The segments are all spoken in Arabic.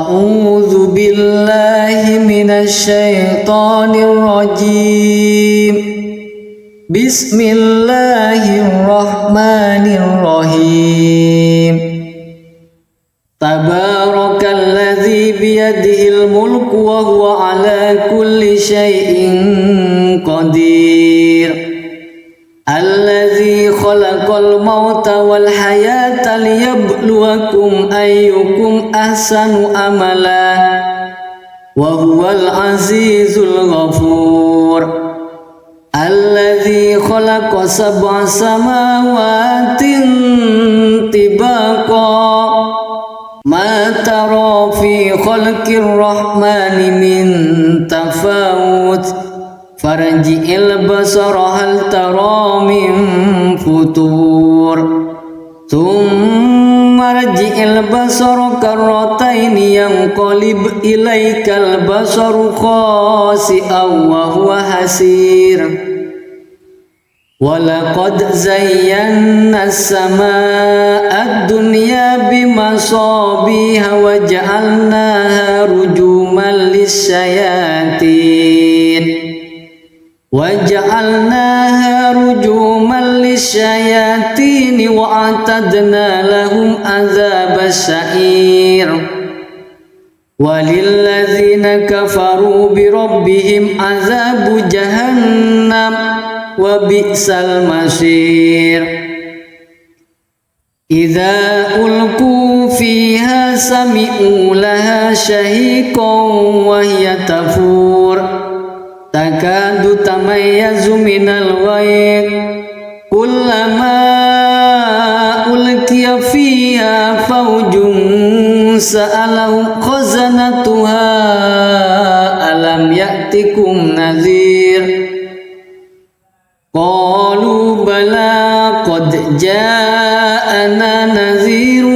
أعوذ بالله من الشيطان الرجيم. بسم الله الرحمن الرحيم. تبارك الذي بيده الملك وهو على كل شيء قدير. الذي خلق الموت والحياة ليبلوكم أيكم أحسن عملا وهو العزيز الغفور. الذي خلق 7 سماوات طباقا ما ترى في خلق الرحمن من تفاوت فارجع البصر هل ترى من فطور ثم ارجع البصر كرتين ينقلب إليك البصر خاسئا وهو حسير. ولقد زينا السماء الدنيا بمصابيح وجعلناها رجوما للشياطين وأعتدنا لهم عذاب السعير. وللذين كفروا بربهم عذاب جهنم وبئس المصير. إذا ألقوا فيها سمعوا لها شهيقا وهي تفور تكاد تميز من الغيظ كلما ألقي فيها فوج سألهم خزنتها ألم يأتكم نذير قالوا بلى قد جاءنا نذير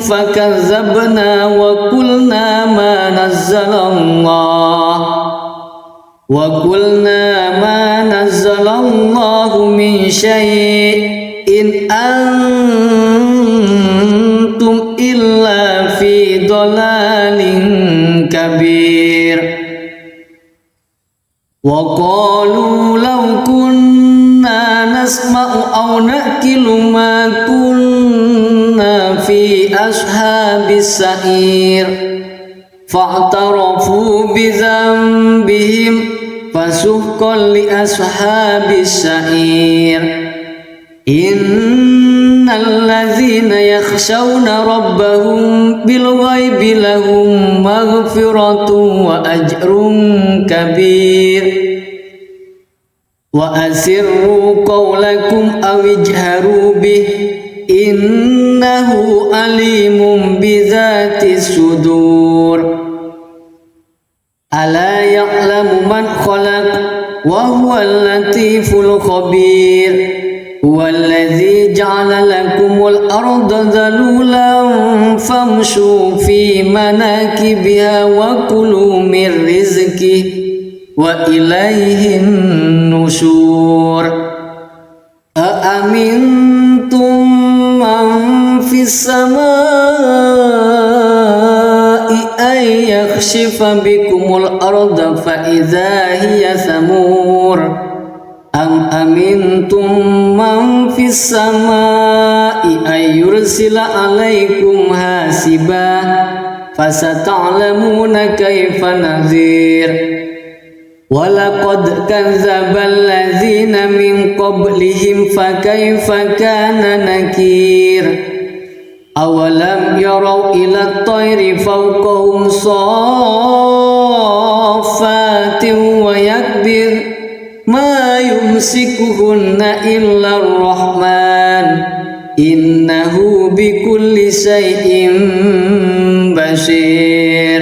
فكذبنا وقلنا ما نزل الله من شيء إن أنتم إلا في ضلال كبير. وقالوا لو كنا نسمع أو نأكل ما كنا في أصحاب السعير فاعترفوا بذنبهم فسحقا لأصحاب السعير. إن الذين يخشون ربهم بالغيب لهم مغفرة وأجر كبير. وأسروا قولكم أو اجهروا به إنه عليم بذات الصدور. ألا يعلم من خلق وهو اللطيف الخبير. هو الذي جعل لكم الأرض ذلولا فامشوا في مناكبها وكلوا من رزقه وإليه النشور. أأمنتم من في السماء أن يخسف بكم الأرض فإذا هي ثمور أم أمنتم من في السماء أن يرسل عليكم حاسبا فستعلمون كيف نذير. ولقد كذب الذين من قبلهم فكيف كان نكير. أولم يروا إلى الطير فوقهم صافات ويكبر ما يمسكهن إلا الرحمن إنه بكل شيء بصير.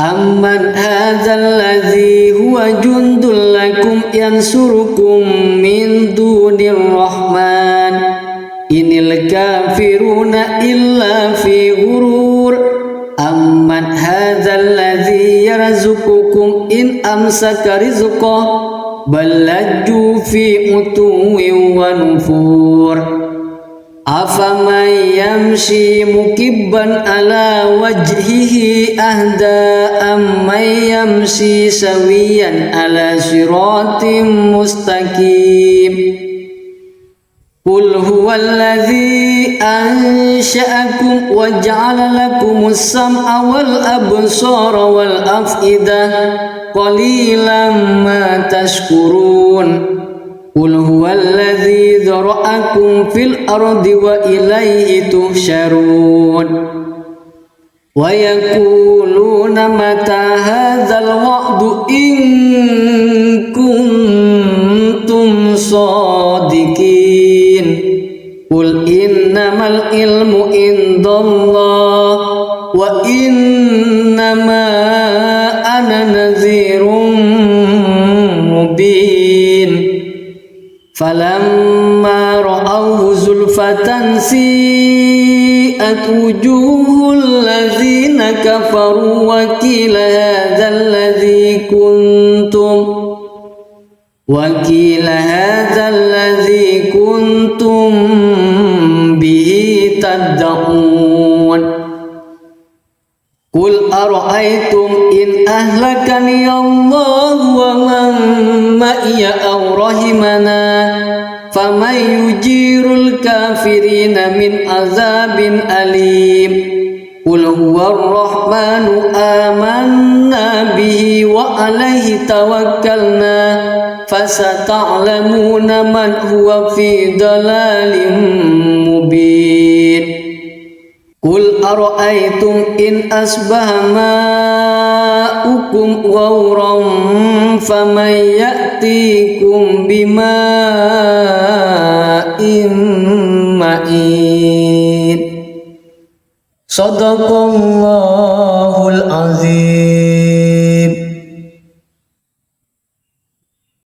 أمن هذا الذي هو جند لكم ينصركم من دون الرحمن إن الكافرون إلا في غرور. أمن هذا الذي يرزقكم إن أمسك رزقه بل لجوا في عتو ونفور. أفمن يمشي مكبا على وجهه أهدى أمن يمشي سويا على صراط مستقيم قل هو الذي أنشأكم وجعل لكم السمع والأبصار والأفئدة قليلا ما تشكرون قل هو الذي ذرأكم في الأرض وإليه تحشرون ويقولون متى هذا الوعد إن كنتم صادقين قل إنما العلم عند الله وإنما أنا نذير مبين فلما رأوه زلفة سيئت وجوه الذين كفروا وقيل هذا الذي كنتم به تدعون قل أرأيتم إن أهلكني الله ومن معي أو رحمنا فمن يجير الكافرين من عذاب أليم قل هو الرحمن آمنا به وعليه توكلنا فستعلمون من هو في ضلال مبين قل أرأيتم إن أصبح ماؤكم غورا فمن يأتيكم بماء معين صدق الله